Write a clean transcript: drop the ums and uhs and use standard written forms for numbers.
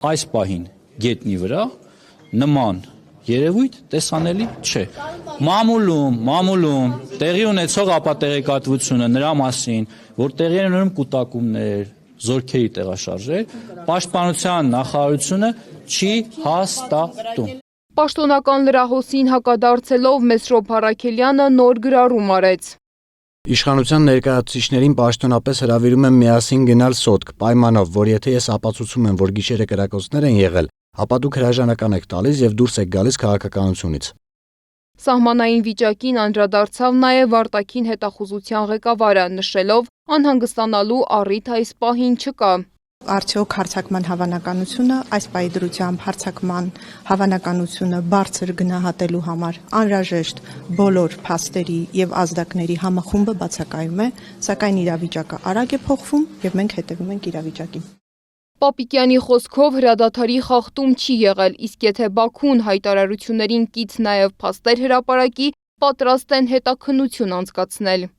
Այս պահին գետնի վրա նման երևույթ տեսանելի չէ։ Մամուլում տեղի ունեցող ապատեղեկատվությունը նրա մասին, որ տեղի են ունենում կուտակումներ, զորքերի տեղաշարժեր, Պաշտպանության նախարարությունը չի հաստատում։ Պաշտոնական լրահոսին հակադարձելով Մեսրոպ Հարաքելյանը նոր գրառում արեց։ Իշխանության ներկայացուցիչներին պաշտոնապես հրավիրում եմ միասին գնալ սոտք, պայմանով, որ եթե ես ապացուցում եմ, որ գիշերը կրակոցներ են եղել, ապա դուք հրաժարական եք տալիս եւ դուրս եք գալիս քաղաքականությունից։ Սահմանային վիճակին անդրադարձավ նաև արտաքին հետախուզության ղեկավարը, նշելով անհանգստանալու առիթ այս պահին չկա։ Արդյոք հարձակման հավանականությունը, այս պահի դրությամբ հարձակման հավանականությունը բարձր գնահատելու համար անհրաժեշտ բոլոր փաստերի եւ ազդակների համախումբը բացակայում է, սակայն իրավիճակը արագ է փոխվում եւ մենք հետևում ենք իրավիճակին։ Պապիկյանի խոսքով հրադադարի խախտում չի եղել, իսկ եթե Բաքուն հայտարարություններին կից նաև փաստեր հրապարակի, պատրաստ են հետաքննություն անցկացնել։